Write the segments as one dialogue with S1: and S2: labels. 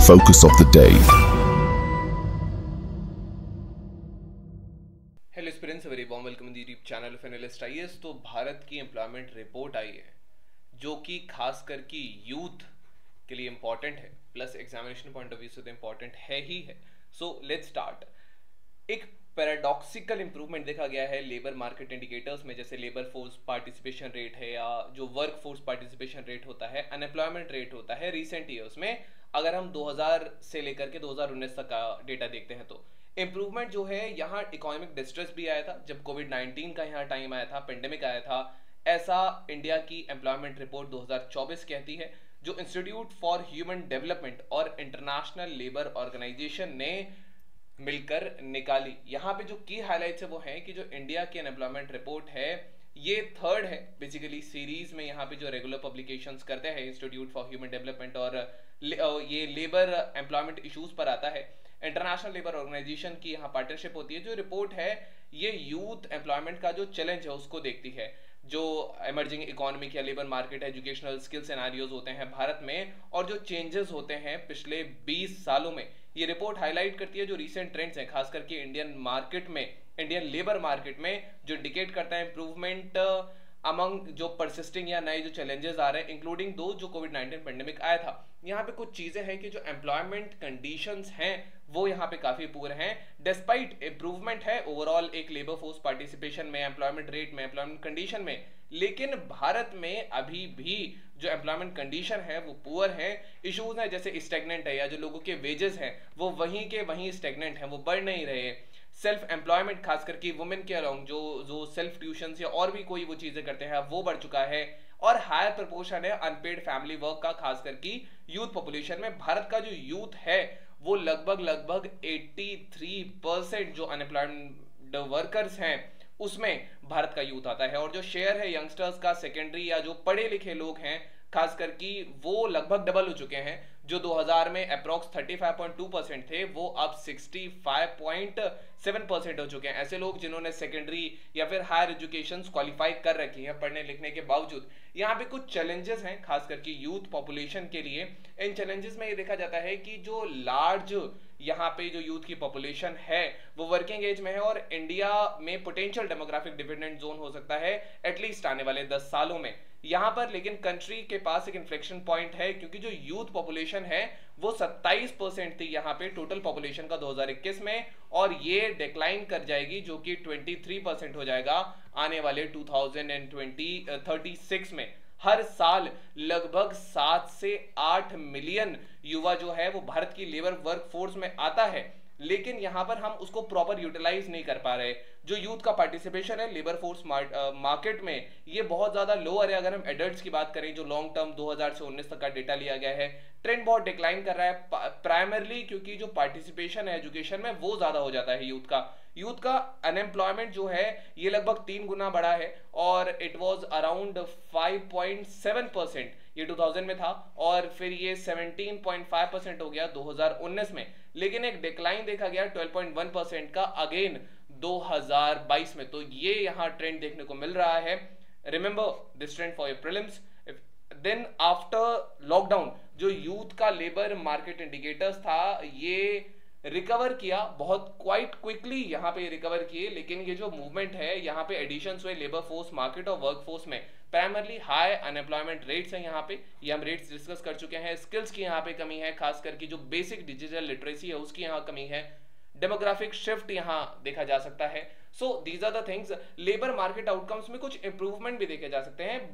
S1: focus of the day.
S2: Hello students, very warm welcome in the YouTube channel of analyst IAS. तो भारत की employment report आई है जो कि खास करके यूथ के लिए इंपॉर्टेंट है, plus examination point of view से तो इंपॉर्टेंट है ही है। So let's start. एक पैराडॉक्सिकल इंप्रूवमेंट देखा गया है लेबर मार्केट इंडिकेटर्स में, जैसे लेबर फोर्स पार्टिसिपेशन रेट है या जो वर्क फोर्स पार्टिसिपेशन रेट होता है, अनएम्प्लॉयमेंट रेट होता है रिसेंट ईयर्स में। अगर हम 2000 से लेकर के 2019 तक का डेटा देखते हैं तो इंप्रूवमेंट जो है, यहाँ इकोनॉमिक डिस्ट्रेस भी आया था जब कोविड-19 का यहाँ टाइम आया था, पेंडेमिक आया था। ऐसा इंडिया की एम्प्लॉयमेंट रिपोर्ट 2024 कहती है, जो इंस्टीट्यूट फॉर ह्यूमन डेवलपमेंट और इंटरनेशनल लेबर ऑर्गेनाइजेशन ने मिलकर निकाली। यहाँ पे जो की हाईलाइट्स है वो है कि जो इंडिया की अनएम्प्लॉयमेंट रिपोर्ट है ये थर्ड है बेसिकली सीरीज में, यहाँ पे जो रेगुलर पब्लिकेशंस करते हैं इंस्टीट्यूट फॉर ह्यूमन डेवलपमेंट और ये लेबर एम्प्लॉयमेंट इश्यूज पर आता है। इंटरनेशनल लेबर ऑर्गेनाइजेशन की यहाँ पार्टनरशिप होती है। जो रिपोर्ट है ये यूथ एम्प्लॉयमेंट का जो चैलेंज है उसको देखती है, जो इमर्जिंग इकोनॉमिक या labour market educational skill scenarios होते हैं भारत में और जो चेंजेस होते हैं पिछले 20 सालों में। ये रिपोर्ट हाईलाइट करती है जो रीसेंट ट्रेंड्स हैं खास करके इंडियन मार्केट में, इंडियन लेबर मार्केट में, जो इंडिकेट करता है इंप्रूवमेंट अमंग जो परसिस्टिंग या नए जो चैलेंजेस आ रहे हैं, इंक्लूडिंग दो जो कोविड-19 पेंडेमिक आया था। यहाँ पे कुछ चीजें हैं कि जो एम्प्लॉयमेंट कंडीशंस हैं वो यहाँ पे काफी पुअर हैं। डिस्पाइट इंप्रूवमेंट है ओवरऑल एक लेबर फोर्स पार्टिसिपेशन में, एम्प्लॉयमेंट रेट में, एम्प्लॉयमेंट कंडीशन में, लेकिन भारत में अभी भी जो एम्प्लॉयमेंट कंडीशन है वो पुअर है। इश्यूज है जैसे स्टैग्नेंट है, या जो लोगों के वेजेस हैं वो वहीं के वहीं स्टैग्नेंट हैं, वो बढ़ नहीं रहे। सेल्फ एम्प्लॉयमेंट खास करके वुमेन के अलोंग जो सेल्फ ट्यूशन या और भी कोई वो चीजें करते हैं वो बढ़ चुका है। और हायर प्रपोर्शन है अनपेड फैमिली वर्क का खास करके यूथ पॉपुलेशन में। भारत का जो यूथ है वो लगभग 83% जो अनएम्प्लॉयड वर्कर्स हैं उसमें भारत का यूथ आता है। और जो शेयर है यंगस्टर्स का सेकेंडरी या जो पढ़े लिखे लोग हैं खास करके वो लगभग डबल हो चुके हैं। जो 2000 में अप्रोक्स 35.2% थे वो अब 65.7% हो चुके हैं। ऐसे लोग जिन्होंने सेकेंडरी या फिर हायर एजुकेशन क्वालिफाई कर रखी है पढ़ने लिखने के बावजूद। यहाँ पे कुछ चैलेंजेस हैं खास करके यूथ पॉपुलेशन के लिए। इन चैलेंजेस में ये देखा जाता है कि जो लार्ज यहाँ पे जो यूथ की पॉपुलेशन है वो वर्किंग एज में है और इंडिया में पोटेंशियल डेमोग्राफिक डिविडेंड जोन हो सकता है एटलीस्ट आने वाले 10 सालों में यहाँ पर। लेकिन कंट्री के पास एक इन्फ्लेक्शन पॉइंट है क्योंकि जो यूथ पॉपुलेशन है वो 27% थी यहाँ पे टोटल पॉपुलेशन का 2021 में, और ये डिक्लाइन कर जाएगी जो कि 23% हो जाएगा आने वाले 2036 में। हर साल लगभग 7 से 8 मिलियन युवा जो है वो भारत की लेबर वर्क फोर्स में आता है, लेकिन यहां पर हम उसको प्रॉपर यूटिलाइज नहीं कर पा रहे। जो यूथ का पार्टिसिपेशन है लेबर फोर्स मार्केट में ये बहुत ज्यादा लोअर है। अगर हम एडल्ट्स की बात करें, जो लॉन्ग टर्म 2000 से 19 तक का डेटा लिया गया है, ट्रेंड बहुत डिक्लाइन कर रहा है प्राइमरली क्योंकि जो पार्टिसिपेशन है एजुकेशन में वो ज्यादा हो जाता है यूथ का। यूथ का अनएम्प्लॉयमेंट जो है ये लगभग 3 गुना बढ़ा है और इट वाज अराउंड 5.7% ये 2000 में था और फिर ये 17.5% हो गया 2019 में। लेकिन एक डिक्लाइन देखा गया 12.1% का अगेन 2022 में। तो ये यहाँ ट्रेंड देखने को मिल रहा है। Remember this trend for your prelims. Then after lockdown जो यूथ का लेबर मार्केट इंडिकेटर्स था ये रिकवर किया बहुत क्वाइट क्विकली, यहाँ पे रिकवर किए। लेकिन ये जो मूवमेंट है यहाँ पे एडिशंस हुए लेबर फोर्स मार्केट और वर्क फोर्स में, प्राइमरली हाई अनएम्प्लॉयमेंट रेट्स हैं यहाँ पे, ये हम रेट्स डिस्कस कर चुके हैं। स्किल्स की यहाँ पे कमी है, खास करके जो बेसिक डिजिटल लिटरेसी है उसकी यहाँ कमी है। डेमोग्राफिक शिफ्ट यहाँ देखा जा सकता है। So these are the things. Labour market outcomes में कुछ इंप्रूवमेंट भी देखे जा सकते हैं।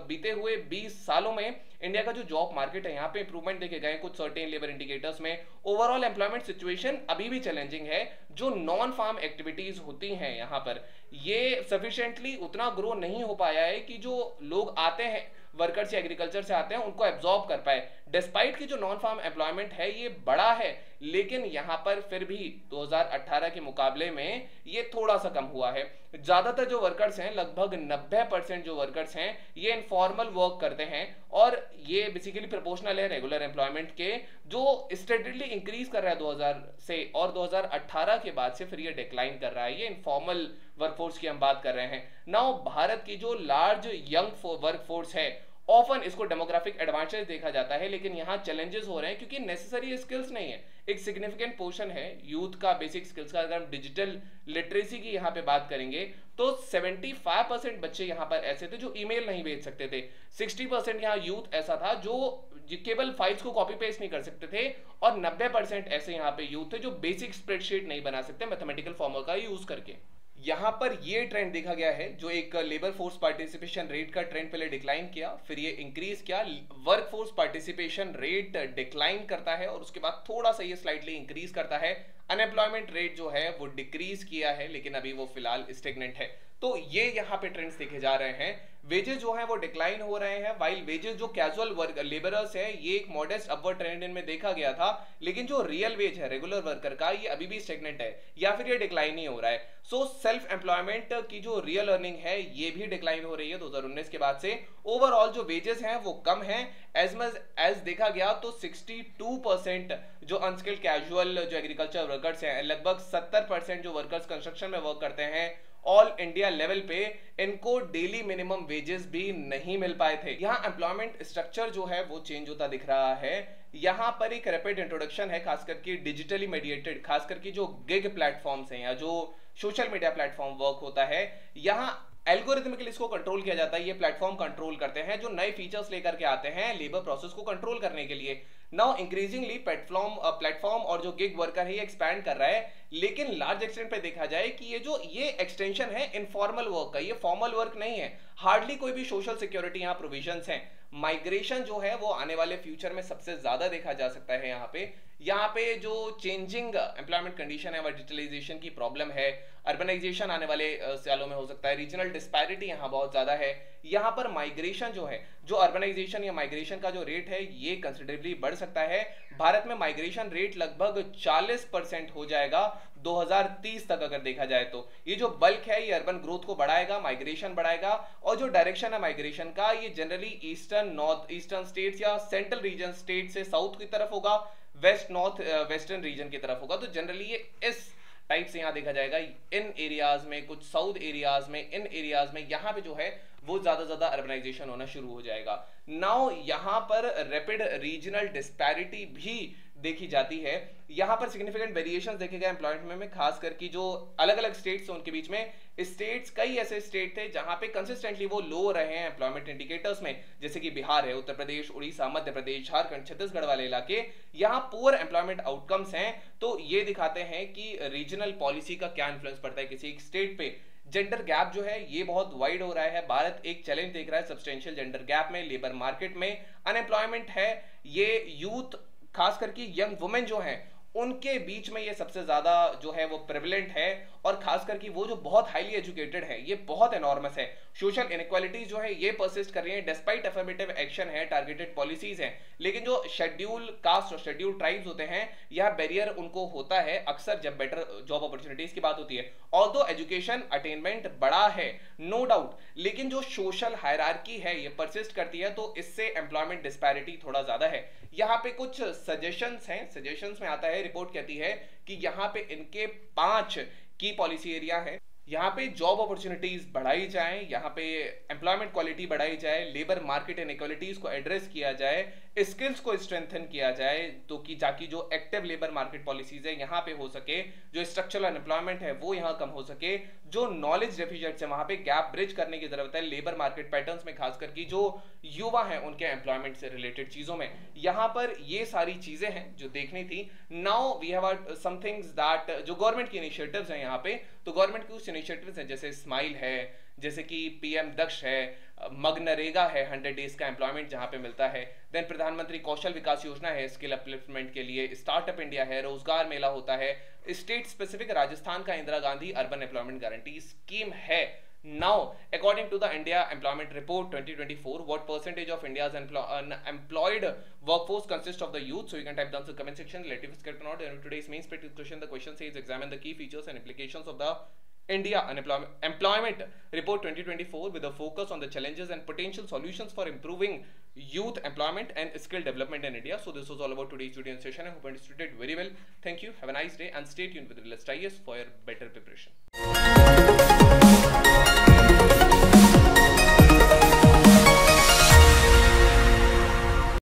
S2: बीते हुए 20 सालों में इंडिया का जो जॉब मार्केट है यहाँ पे इंप्रूवमेंट देखे गए कुछ सर्टेन लेबर इंडिकेटर्स में। ओवरऑल एम्प्लॉयमेंट सिचुएशन अभी भी चैलेंजिंग है। जो नॉन फार्म एक्टिविटीज होती हैं यहाँ पर ये सफिशिएंटली उतना ग्रो नहीं हो पाया है कि जो लोग आते हैं वर्कर्स या एग्रीकल्चर से आते हैं उनको एब्जॉर्ब कर पाए। डिस्पाइट की जो नॉन फार्म एम्प्लॉयमेंट है ये बड़ा है, लेकिन यहाँ पर फिर भी 2018 के मुकाबले में ये थोड़ा सा कम हुआ है। ज्यादातर जो वर्कर्स हैं लगभग 90% जो वर्कर्स हैं ये इनफॉर्मल वर्क करते हैं और ये बेसिकली प्रोपोर्शनल है रेगुलर एम्प्लॉयमेंट के, जो स्टेडीली इंक्रीज कर रहा है 2000 से और 2018 के बाद से फिर ये डिक्लाइन कर रहा है। ये इनफॉर्मल वर्कफोर्स की हम बात कर रहे हैं। नाउ भारत की जो लार्ज यंग वर्कफोर्स है ऑफन इसको डेमोग्राफिक एडवांटेज देखा जाता है, लेकिन यहाँ चैलेंजेस हो रहे हैं क्योंकि नेसेसरी स्किल्स नहीं है। एक सिग्निफिकेंट पोर्शन है यूथ का बेसिक स्किल्स का। अगर हम डिजिटल लिटरेसी की यहाँ पे बात करेंगे तो 75% बच्चे यहाँ पर ऐसे थे जो ईमेल नहीं भेज सकते थे। 60% यहाँ यूथ ऐसा था जो केवल फाइल्स को कॉपी पेस्ट नहीं कर सकते थे, और 90% ऐसे यहाँ पे यूथ थे जो बेसिक स्प्रेडशीट नहीं बना सकते मैथमेटिकल फॉर्मूला का यूज करके। यहाँ पर ये ट्रेंड देखा गया है, जो एक लेबर फोर्स पार्टिसिपेशन रेट का ट्रेंड पहले डिक्लाइन किया, फिर ये इंक्रीज किया। Work force participation rate decline करता है और उसके बाद थोड़ा सा ये स्लाइटली इंक्रीज करता है। अनएम्प्लॉयमेंट रेट जो है वो डिक्रीज किया है, लेकिन अभी वो फिलहाल स्टेगनेंट है। तो ये यहाँ पे ट्रेंड्स देखे जा रहे हैं। वेजेस जो है वो डिक्लाइन हो रहे हैं, वाइल वेजेस जो कैजुअल वर्क लेबरर्स है ये एक मॉडेस्ट अपवर्ड ट्रेंड इनमें देखा गया था, लेकिन जो रियल वेज है रेगुलर वर्कर का ये अभी भी स्टेगनेंट है या फिर ये डिक्लाइन ही हो रहा है। सो सेल्फ एम्प्लॉयमेंट की जो रियल अर्निंग है ये भी डिक्लाइन हो रही है 2019 के बाद से। ओवरऑल जो वेजेस हैं वो कम है एज मच एज देखा गया तो 62% जो अनस्किल्ड कैजुअल जो एग्रीकल्चर वर्कर्स हैं, लगभग 70% जो वर्कर्स कंस्ट्रक्शन में वर्क करते हैं ऑल इंडिया लेवल पे, इनको डेली मिनिमम वेजेस भी नहीं मिल पाए थे। यहाँ एम्प्लॉयमेंट स्ट्रक्चर जो है वो चेंज होता दिख रहा है। यहाँ पर एक रैपिड इंट्रोडक्शन है खास करके डिजिटली मीडिएटेड, खास करके जो गिग प्लेटफॉर्म्स हैं या जो सोशल मीडिया प्लेटफॉर्म वर्क होता है, यहाँ एल्गोरिथमिकली इसको कंट्रोल किया जाता है। ये प्लेटफॉर्म कंट्रोल करते हैं जो नए फीचर्स लेकर के आते हैं लेबर प्रोसेस को कंट्रोल करने के लिए। नाउ इंक्रीजिंगली प्लेटफॉर्म और जो गिग वर्कर है ये एक्सपैंड कर रहा है, लेकिन लार्ज एक्सटेंट पे देखा जाए कि ये एक्सटेंशन है इनफॉर्मल वर्क का, ये फॉर्मल वर्क नहीं है। हार्डली कोई भी सोशल सिक्योरिटी यहाँ प्रोविजंस हैं। माइग्रेशन जो है वो आने वाले फ्यूचर में सबसे ज्यादा देखा जा सकता है। यहाँ पे जो चेंजिंग एम्प्लॉयमेंट कंडीशन है, डिजिटलाइजेशन की प्रॉब्लम है, अर्बनाइजेशन आने वाले सालों में हो सकता है, रीजनल डिस्पैरिटी यहाँ बहुत ज्यादा है। यहाँ पर माइग्रेशन जो है, जो अर्बनाइजेशन या माइग्रेशन का जो रेट है ये कंसिडरेबली बढ़ सकता है। भारत में माइग्रेशन रेट लगभग 40% हो जाएगा 2030 तक अगर देखा जाए तो। ये जो बल्क है ये अर्बन ग्रोथ को बढ़ाएगा, माइग्रेशन बढ़ाएगा, और जो डायरेक्शन है माइग्रेशन का ये generally eastern north eastern states या सेंट्रल रीजन स्टेट से साउथ की तरफ होगा, वेस्ट नॉर्थ वेस्टर्न रीजन की तरफ होगा। तो जनरली ये इस टाइप से यहाँ देखा जाएगा। इन एरियाज में, कुछ साउथ एरियाज में, इन एरियाज में यहाँ पे जो है वो ज्यादा अर्बनाइजेशन होना शुरू हो जाएगा। नाउ यहाँ पर रैपिड रीजनल डिस्पैरिटी भी देखी जाती है। यहाँ पर सिग्निफिकेंट वेरिएशंस देखे गए एम्प्लॉयमेंट में, खास करके जो अलग अलग स्टेट्स हैं उनके बीच में। स्टेट्स, कई ऐसे स्टेट थे जहां पे कंसिस्टेंटली वो लो रहे हैं एम्प्लॉयमेंट इंडिकेटर्स में, जैसे कि बिहार है, उत्तर प्रदेश, उड़ीसा, मध्य प्रदेश, झारखंड, छत्तीसगढ़ वाले इलाके। यहाँ पुअर एम्प्लॉयमेंट आउटकम्स हैं, तो ये दिखाते हैं कि रीजनल पॉलिसी का क्या इन्फ्लुएंस पड़ता है किसी एक स्टेट पे। जेंडर गैप जो है ये बहुत वाइड हो रहा है। भारत एक चैलेंज देख रहा है सब्सटेंशियल जेंडर गैप में, लेबर मार्केट में। अनएम्प्लॉयमेंट है, ये यूथ खास करके यंग वुमेन जो हैं उनके बीच में ये सबसे ज्यादा जो है वो प्रेवलेंट है, और खास करके वो जो बहुत हाईली एजुकेटेड है ये बहुत एनॉर्मस है। सोशल इनइक्वालिटीज जो है ये परसिस्ट कर रही है डिस्पाइट अफर्मेटिव एक्शन है, टारगेटेड पॉलिसीज हैं, लेकिन जो शेड्यूल कास्ट और शेड्यूल ट्राइब्स होते हैं यह बैरियर उनको होता है अक्सर जब बेटर जॉब अपॉर्चुनिटीज की बात होती है। ऑल्दो एजुकेशन अटेनमेंट बड़ा है नो डाउट, लेकिन जो सोशल हायरार्की है ये परसिस्ट करती है, तो इससे एम्प्लॉयमेंट डिस्पैरिटी थोड़ा ज्यादा है। यहाँ पे कुछ सजेशंस हैं, सजेशंस में आता है, रिपोर्ट कहती है कि यहाँ पे इनके 5 की पॉलिसी एरिया है। यहाँ पे जॉब अपॉर्चुनिटीज बढ़ाई जाए, यहाँ पे एम्प्लॉयमेंट क्वालिटी बढ़ाई जाए, लेबर मार्केट इनइक्वालिटीज को एड्रेस किया जाए, स्किल्स को स्ट्रेंथन किया जाए, तो कि जाकि जो एक्टिव लेबर मार्केट पॉलिसीज है यहाँ पे हो सके, जो स्ट्रक्चरल अनएम्प्लॉयमेंट है वो यहाँ कम हो सके, जो नॉलेज डेफिसिट्स है वहां पे गैप ब्रिज करने की जरूरत है लेबर मार्केट पैटर्न्स में, खासकर की जो युवा हैं उनके एम्प्लॉयमेंट से रिलेटेड चीजों में। यहाँ पर ये सारी चीजें हैं जो देखनी थी। Now we have some things that जो गवर्नमेंट की इनिशिएटिव्स हैं यहाँ पे, तो गवर्नमेंट की कुछ इनिशिएटिव्स हैं जैसे स्माइल है, जैसे कि पीएम दक्ष है, मनरेगा है 100 डेज का एम्प्लॉयमेंट जहां पे मिलता है, देन प्रधानमंत्री कौशल विकास योजना है स्किल अपलिफ्टमेंट के लिए, स्टार्टअप इंडिया है, रोजगार मेला होता है, स्टेट स्पेसिफिक राजस्थान का Indira Gandhi urban employment guarantee scheme है। Now, according to the India Employment Report 2024, what percentage of India's employed workforce consists of the youth? So you can type down the comment section, relative script or not. And today's main practice question, the question says examine the key features and implications of the India Employment Report 2024 with a focus on the challenges and potential solutions for improving youth employment and skill development in India. So this was all about today's studio session. I hope you understood it very well. Thank you. Have a nice day and stay tuned with Realist IAS for your better preparation.